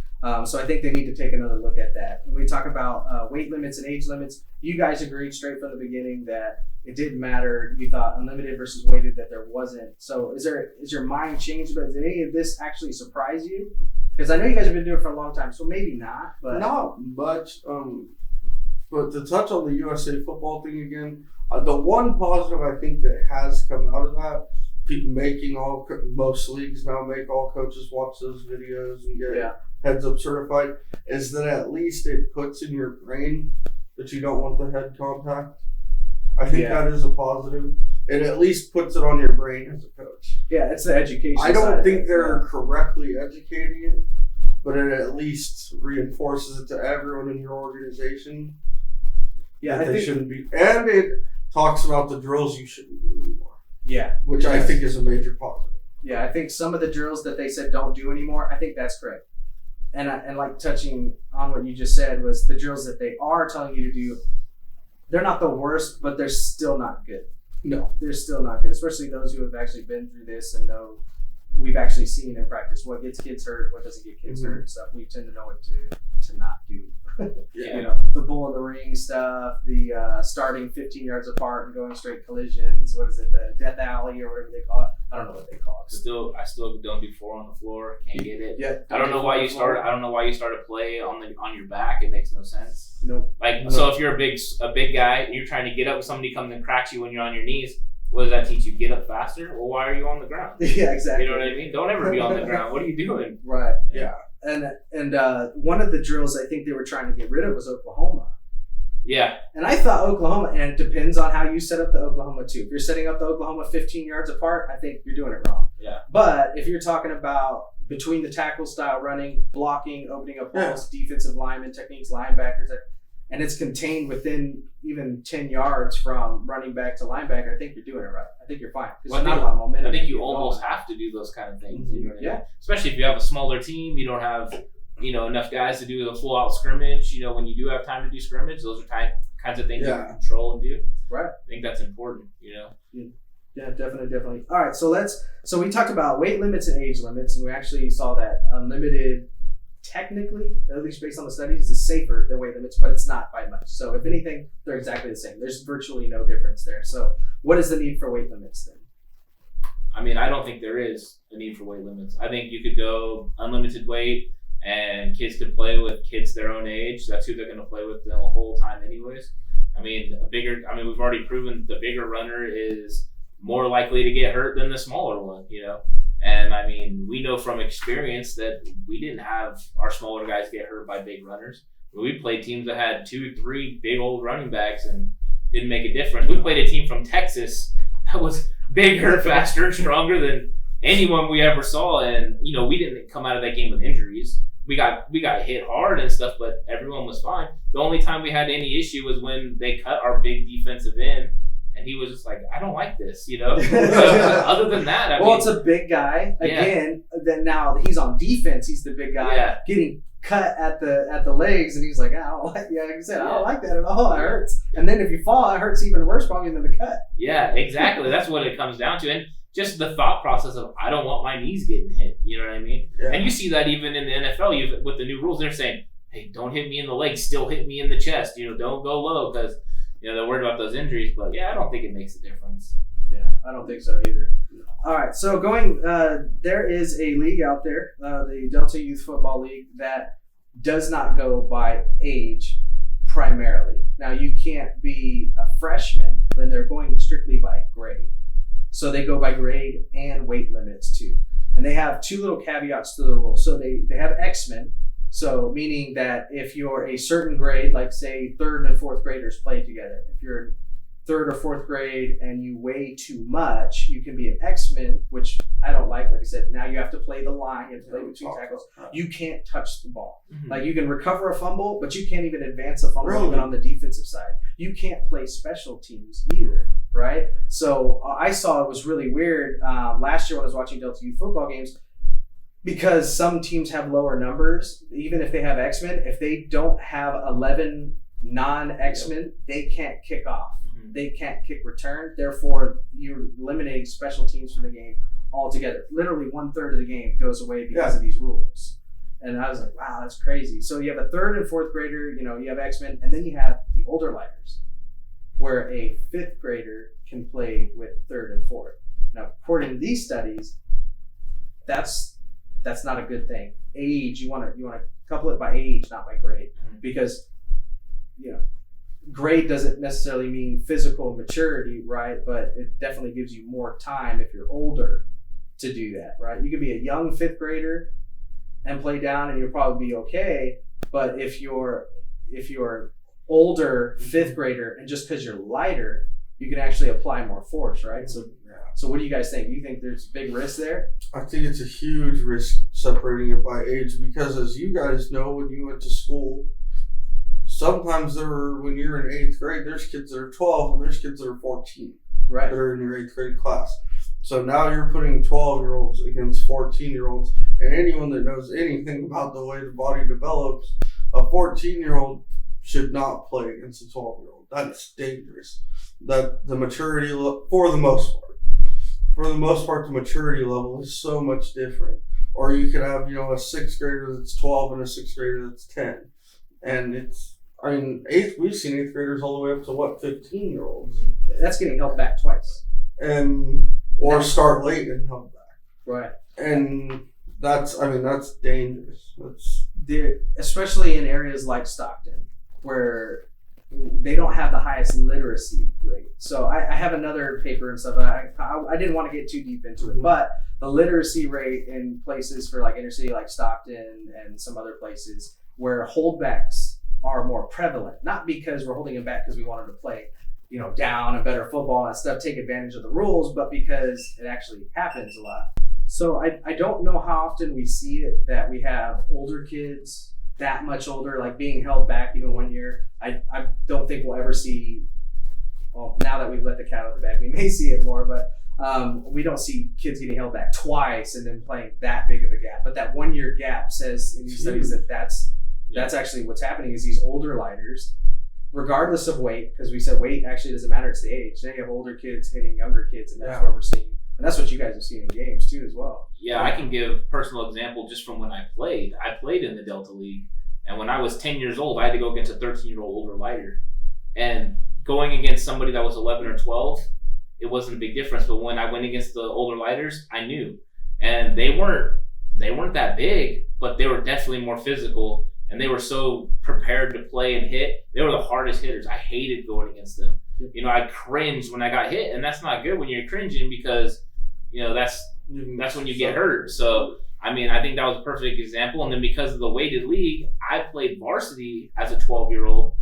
So I think they need to take another look at that. When we talk about weight limits and age limits, you guys agreed straight from the beginning that it didn't matter. You thought unlimited versus weighted, that there wasn't. So is your mind changed? But did any of this actually surprise you? Because I know you guys have been doing it for a long time, so maybe not. But not much. But to touch on the USA football thing again, the one positive I think that has come out of that, most leagues now make all coaches watch those videos and get heads up certified, is that at least it puts in your brain that you don't want the head contact. I think that is a positive. It at least puts it on your brain as a coach. Yeah, it's the education. I don't think they're correctly educating it, but it at least reinforces it to everyone in your organization. Yeah, that they shouldn't be. And it talks about the drills you shouldn't do anymore. Yeah. Which I think is a major positive. Yeah, I think some of the drills that they said don't do anymore, I think that's correct. And like touching on what you just said, was the drills that they are telling you to do, they're not the worst, but they're still not good. No. They're still not good, especially those who have actually been through this and know we've actually seen in practice what gets kids hurt, what doesn't get kids hurt and stuff. We tend to know what to not do. You know, the bull in the ring stuff, the starting 15 yards apart and going straight collisions. What is it, the death alley or whatever they call it? I don't know what they call it. I still don't do 4 on the floor. Can't get it. Yeah. I don't know why you start a play on your back. It makes no sense. Nope. So if you're a big guy and you're trying to get up, somebody comes and cracks you when you're on your knees. What does that teach you? Get up faster? Well, why are you on the ground? Yeah, exactly. You know what I mean? Don't ever be on the ground. What are you doing? Right. Yeah. And one of the drills I think they were trying to get rid of was Oklahoma. Yeah. And I thought Oklahoma, and it depends on how you set up the Oklahoma too. If you're setting up the Oklahoma 15 yards apart, I think you're doing it wrong. Yeah. But if you're talking about between the tackle style running, blocking, opening up holes, defensive lineman techniques, linebackers, and it's contained within even 10 yards from running back to linebacker, I think you're doing it right. I think you're fine. Well, not a lot of momentum. I think you almost have to do those kind of things. You know what I mean? Especially if you have a smaller team, you don't have enough guys to do the full out scrimmage. When you do have time to do scrimmage, those are kinds of things you can control and do. Right. I think that's important. Yeah, definitely. All right, so we talked about weight limits and age limits, and we actually saw that unlimited, technically, at least based on the studies, is safer than weight limits, but it's not by much. So if anything, they're exactly the same. There's virtually no difference there. So what is the need for weight limits then? I mean, I don't think there is a need for weight limits. I think you could go unlimited weight and kids could play with kids their own age. That's who they're going to play with the whole time anyways. I mean, we've already proven the bigger runner is more likely to get hurt than the smaller one, And I mean, we know from experience that we didn't have our smaller guys get hurt by big runners. We played teams that had 2-3 big old running backs and didn't make a difference. We played a team from Texas that was bigger, faster, stronger than anyone we ever saw. And, we didn't come out of that game with injuries. We got hit hard and stuff, but everyone was fine. The only time we had any issue was when they cut our big defensive end. And he was just like, I don't like this, Other than that, I mean, it's a big guy. Again, then now he's on defense. He's the big guy getting cut at the legs, and he's like, I don't like. Yeah, like I said, I don't like that at all. It hurts. And then if you fall, it hurts even worse probably than the cut. Yeah, exactly. That's what it comes down to, and just the thought process of I don't want my knees getting hit. You know what I mean? Yeah. And you see that even in the NFL, with the new rules, they're saying, hey, don't hit me in the legs, still hit me in the chest. Don't go low because. They're worried about those injuries, but I don't think it makes a difference. Yeah, I don't think so either. All right, so there is a league out there, the Delta Youth Football League, that does not go by age primarily. Now, you can't be a freshman when they're going strictly by grade. So they go by grade and weight limits too. And they have 2 little caveats to the rule. So they have X-Men. So meaning that if you're a certain grade, like say 3rd and 4th graders play together, if you're 3rd or 4th grade and you weigh too much, you can be an X-Men, which I don't like. Like I said, now you have to play the line, you have to play between tackles. You can't touch the ball. Mm-hmm. Like you can recover a fumble, but you can't even advance a fumble even on the defensive side. You can't play special teams either, right? So I saw it was really weird last year when I was watching Delta U football games, because some teams have lower numbers, even if they have X-Men. If they don't have 11 non-X-Men, they can't kick off. They can't kick return. Therefore, you're eliminating special teams from the game altogether. Literally 1/3 of the game goes away because of these rules. And I was like, wow, that's crazy. So you have a 3rd and 4th grader, you have X-Men, and then you have the older lighters, where a 5th grader can play with 3rd and 4th. Now, according to these studies, that's not a good thing. Age, you want to couple it by age, not by grade, because grade doesn't necessarily mean physical maturity, right? But it definitely gives you more time if you're older to do that, right? You could be a young 5th grader and play down and you'll probably be okay. But if you're older 5th grader and just because you're lighter, you can actually apply more force, right? So what do you guys think? Do you think there's big risk there? I think it's a huge risk separating it by age, because as you guys know, when you went to school, sometimes when you're in 8th grade, there's kids that are 12 and there's kids that are 14 that are in your 8th grade class. So now you're putting 12-year-olds against 14-year-olds, and anyone that knows anything about the way the body develops, a 14-year-old should not play against a 12-year-old. That's dangerous. That the maturity, for the most part, the maturity level is so much different. Or you could have, a 6th grader that's 12 and a 6th grader that's 10. And we've seen 8th graders all the way up to 15-year-olds. That's getting held back twice. Or start late and held back. Right. And that's dangerous. Especially in areas like Stockton, where they don't have the highest literacy rate. So I have another paper and stuff. I didn't want to get too deep into it, but the literacy rate in places for like inner city, like Stockton and some other places where holdbacks are more prevalent, not because we're holding them back because we wanted to play, down and better football and stuff, take advantage of the rules, but because it actually happens a lot. So I don't know how often we see it that we have older kids that much older, like being held back even 1 year. I don't think we'll ever see, well, now that we've let the cat out of the bag, we may see it more, but we don't see kids getting held back twice and then playing that big of a gap. But that 1 year gap says in these studies that's actually what's happening is these older lighters, regardless of weight, because we said weight actually doesn't matter, it's the age. Then you have older kids hitting younger kids, and that's what we're seeing. And that's what you guys have seen in games too as well. Yeah, I can give a personal example just from when I played. I played in the Delta League, and when I was 10 years old, I had to go against a 13-year-old older lighter. And going against somebody that was 11 or 12, it wasn't a big difference. But when I went against the older lighters, I knew. And they weren't that big, but they were definitely more physical, and they were so prepared to play and hit. They were the hardest hitters. I hated going against them. I cringed when I got hit, and that's not good when you're cringing because that's when you get hurt. So, I think that was a perfect example. And then because of the weighted league, I played varsity as a 12-year-old,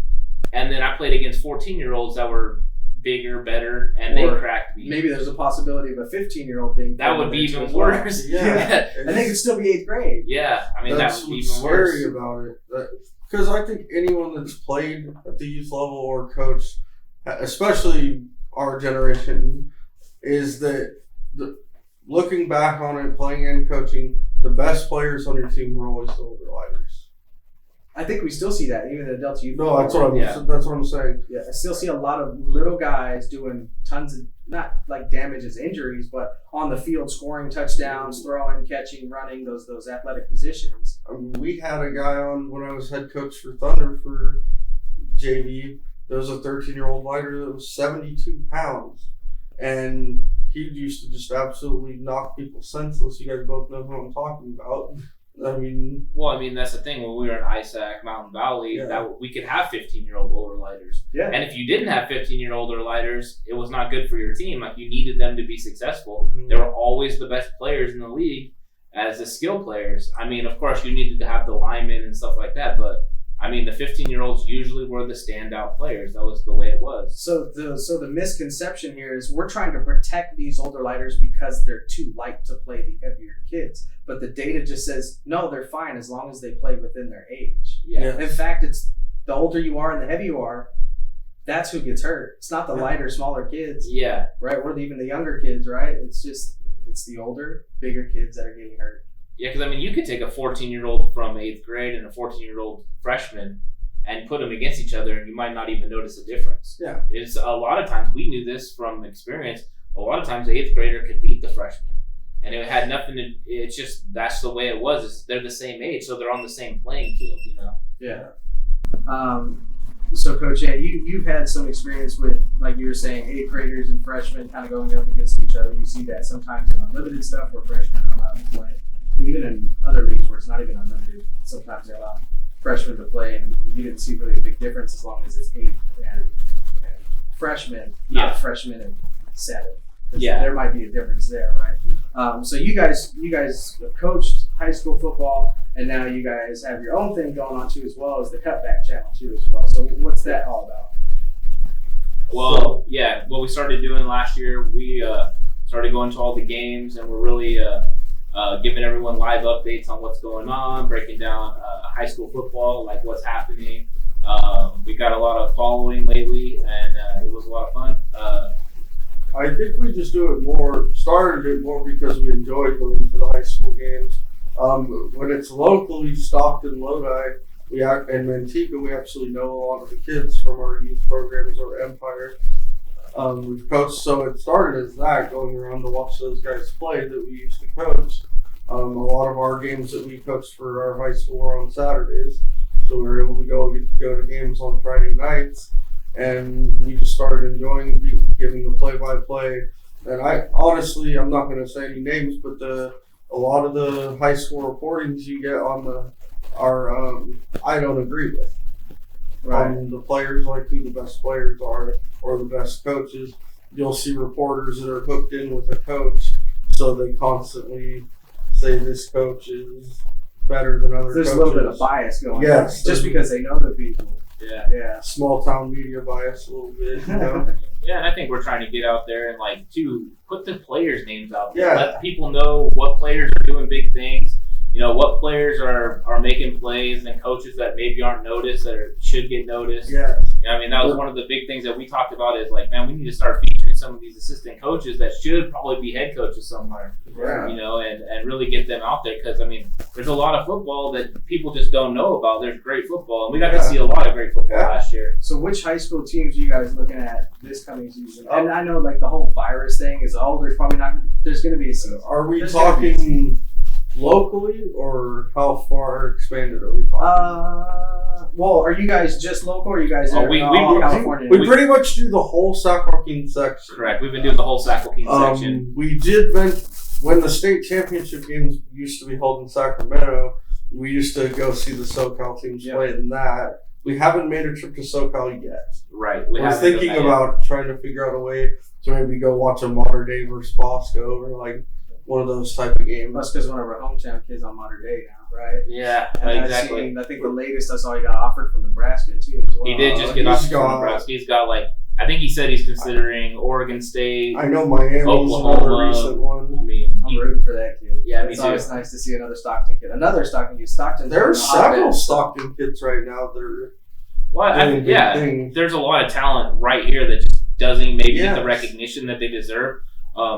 and then I played against 14-year-olds that were bigger, better, and they cracked me. Maybe there's a possibility of a 15-year-old being that would be even worse. Yeah. And they could still be 8th grade. Yeah, that's that would be even worse. worse. About it, because I think anyone that's played at the youth level or coached, especially our generation, is that looking back on it, playing and coaching, the best players on your team were always the older lighters. I think we still see that, even in the Delta Youth. No, that's what I'm saying. Yeah, I still see a lot of little guys doing tons of, not like damages, injuries, but on the field scoring touchdowns, throwing, catching, running, those athletic positions. We had a guy on when I was head coach for Thunder for JV. There was a 13-year-old lighter that was 72 pounds. And he used to just absolutely knock people senseless. You guys both know who I'm talking about. That's the thing. When we were in ISAC, Mountain Valley, that we could have 15-year-old older lighters. Yeah. And if you didn't have 15-year-old older lighters, it was not good for your team. Like, you needed them to be successful. Mm-hmm. They were always the best players in the league as the skill players. Of course, you needed to have the linemen and stuff like that, but I mean, the 15-year-olds usually were the standout players. That was the way it was. So the misconception here is we're trying to protect these older lighters because they're too light to play the heavier kids. But the data just says, no, they're fine as long as they play within their age. Yeah. In fact, it's the older you are and the heavier you are, that's who gets hurt. It's not the lighter, smaller kids. Yeah. Right? Or even the younger kids, right? It's the older, bigger kids that are getting hurt. Yeah, because, I mean, you could take a 14-year-old from 8th grade and a 14-year-old freshman and put them against each other, and you might not even notice a difference. Yeah. It's a lot of times, we knew this from experience, a lot of times the 8th grader could beat the freshman. And it had nothing to, it's just, that's the way it was. They're the same age, so they're on the same playing field, you know? Yeah. So, Coach, you've had some experience with, like you were saying, 8th graders and freshmen kind of going up against each other. You see that sometimes in unlimited stuff where freshmen are allowed to play. Even in other leagues where it's not even unlimited, sometimes they allow freshmen to play, and you didn't see really a big difference as long as it's 8 and freshmen, not freshmen and 7. Yeah. There might be a difference there, right? So you guys have coached high school football, and now you guys have your own thing going on too, as well as the cutback channel too, as well. So what's that all about? Well, yeah, what we started doing last year, we started going to all the games, and we're really giving everyone live updates on what's going on, breaking down high school football, like what's happening. We got a lot of following lately, and it was a lot of fun. I think we just started it more because we enjoyed going to the high school games. When it's locally, Stockton, Lodi, and Manteca, we actually know a lot of the kids from our youth programs or Empire. We've coached, so it started as that, going around to watch those guys play that we used to coach. A lot of our games that we coached for our high school were on Saturdays, so we were able to go to games on Friday nights. And we just started enjoying giving the play-by-play. And I'm not going to say any names, but a lot of the high school reportings you get on I don't agree with. Right. The players, like who the best players are or the best coaches. You'll see reporters that are hooked in with a coach, so they constantly say this coach is better than other coaches. There's a little bit of bias going on. Yes. Just because they know the people. Yeah. Small town media bias a little bit, you know? Yeah, and I think we're trying to get out there and to put the players' names out there. Yeah. Let people know what players are doing big things. You know, what players are making plays, and coaches that maybe aren't noticed that should get noticed. Yeah. You know, I mean, that was one of the big things that we talked about is man, we need to start featuring some of these assistant coaches that should probably be head coaches somewhere. Yeah. You know, and really get them out there, because, I mean, there's a lot of football that people just don't know about. There's great football, and we got to see a lot of great football last year. So which high school teams are you guys looking at this coming season? And I know the whole virus thing is there's probably not, there's going to be a season. Are we talking locally, or how far expanded are we talking? Well, are you guys just local, or are you guys all California? We pretty much do the whole Sac Joaquin section. Correct. We've been doing the whole Sac Joaquin section. We did when the state championship games used to be held in Sacramento. We used to go see the SoCal teams play in that. We haven't made a trip to SoCal yet. Right. We're thinking about trying to figure out a way to maybe go watch a Modern Day versus Bosco, or one of those type of games. That's because one of our hometown kids on Modern Day now, right? Yeah, and exactly. I think the latest I saw he got offered from Nebraska too. As well. He did just get offered from Nebraska. He's got I think he said he's considering Oregon State. I know Miami's Oklahoma, another recent one. I mean, I'm rooting for that kid. Yeah, me it's too. always nice to see another Stockton kid. Stockton. There's several Stockton kids right now that are doing there's a lot of talent right here that just doesn't maybe get the recognition that they deserve.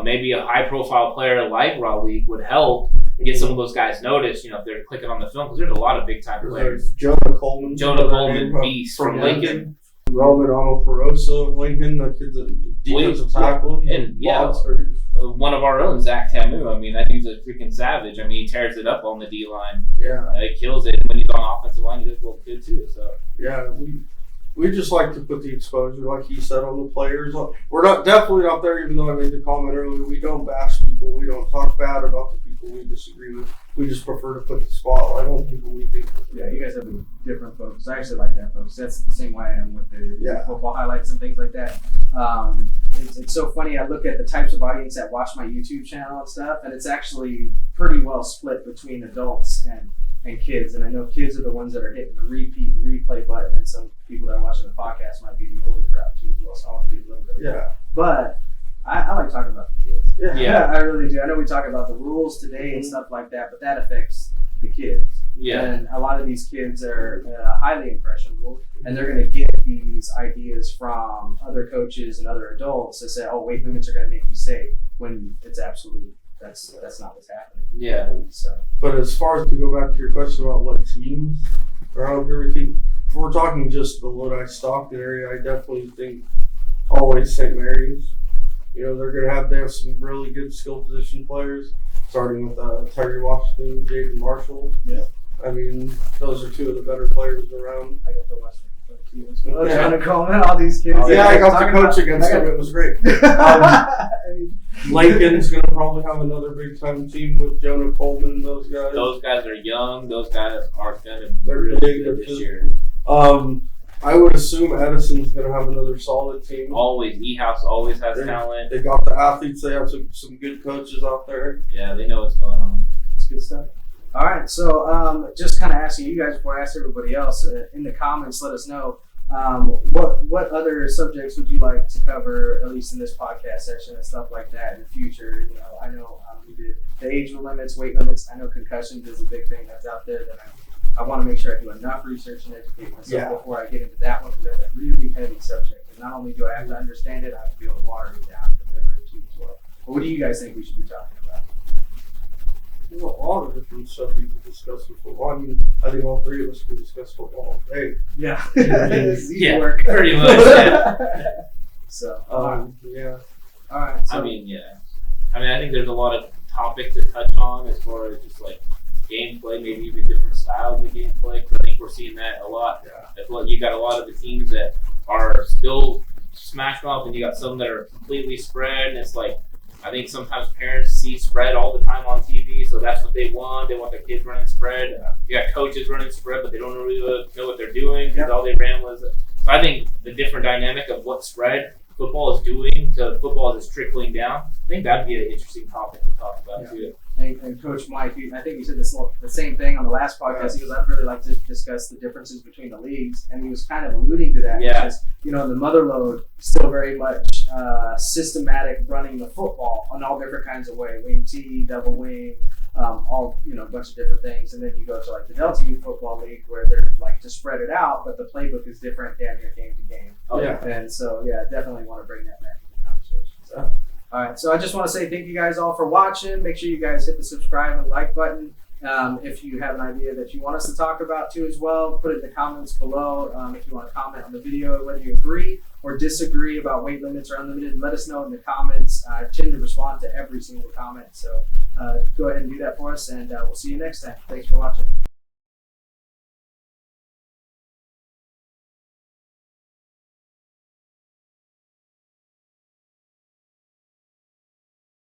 Maybe a high-profile player like Raleigh would help get some of those guys noticed, if they're clicking on the film, because there's a lot of big-time players. Jonah Coleman, beast from Lincoln. Roman Amoroso of Lincoln, that kid's a defensive tackle. And one of our own, Zach Tamu. I mean, that dude's a freaking savage. I mean, he tears it up on the D-line. Yeah. He kills it. When he's on offensive line, he does well good too. So yeah, we just like to put the exposure, like he said, on the players. We're definitely not there, even though I made the comment earlier. We don't bash people. We don't talk bad about the people we disagree with. We just prefer to put the spotlight on people we think. Yeah, you guys have a different focus. I actually like that focus. That's the same way I am with the football highlights and things like that. It's so funny. I look at the types of audience that watch my YouTube channel and stuff, and it's actually pretty well split between adults and kids. And I know kids are the ones that are hitting the replay button, and some people that are watching the podcast might be the older crowd too as well. So I want to be a little bit. Yeah. But I like talking about the kids. Yeah. I really do. I know we talk about the rules today and stuff like that, but that affects the kids. Yeah. And a lot of these kids are highly impressionable, and they're going to get these ideas from other coaches and other adults that say, "Oh, weight limits are going to make you safe," when it's absolutely that's not what's happening. Yeah. So. But as far as to go back to your question about what teams are out here, if we're talking just the Lodi Stockton area, I definitely think always St. Mary's. You know, they have some really good skill position players, starting with Terry Washington, Jaden Marshall. Yeah. I mean, those are two of the better players around. I got to watch trying to call in all these kids. I got to coach against them. It was great. Lincoln's going to probably have another big time team with Jonah Coleman and those guys. Those guys are young. Those guys are going to be They're really big. good They're this year. I would assume Edison's going to have another solid team. Always. E-House always has talent. They got the athletes. They have some good coaches out there. Yeah, they know what's going on. It's good stuff. All right, so just kind of asking you guys before I ask everybody else, in the comments, let us know what other subjects would you like to cover, at least in this podcast session and stuff like that in the future. You know, I know we did the age limits, weight limits. I know concussions is a big thing that's out there that I want to make sure I do enough research and educate myself before I get into that one, because that's a really heavy subject. And not only do I have to understand it, I have to be able to water it down and deliver it to you as well. But what do you guys think we should be talking about? There's a lot of different stuff we can discuss with football. I mean, I think all three of us can discuss football all day. Yeah. Yeah, work. pretty much. Yeah. So, yeah. All right. So, I mean, I think there's a lot of topics to touch on as far as just like gameplay, maybe even different styles of gameplay. I think we're seeing that a lot. Yeah. As well, you got a lot of the teams that are still smash mouth, and you got some that are completely spread. And it's like, I think sometimes parents see spread all the time on TV, so that's what they want. They want their kids running spread. You got coaches running spread, but they don't really know what they're doing because all they ran was. So I think the different dynamic of what spread football is doing to football as it's trickling down, I think that'd be an interesting topic to talk about too. And Coach Mike, I think he said the same thing on the last podcast. He goes, "I'd really like to discuss the differences between the leagues," and he was kind of alluding to that. Yeah. Because, you know, the mother load still very much systematic running the football on all different kinds of way, wing T, double wing, all, you know, a bunch of different things. And then you go to like the Delta Youth Football League where they're like to spread it out, but the playbook is different damn near game to game. Oh, yeah. And so, definitely want to bring that back into the conversation. So. All right, so I just want to say thank you guys all for watching. Make sure you guys hit the subscribe and like button. If you have an idea that you want us to talk about too as well, put it in the comments below. If you want to comment on the video, whether you agree or disagree about weight limits or unlimited, let us know in the comments. I tend to respond to every single comment, so go ahead and do that for us, and we'll see you next time. Thanks for watching.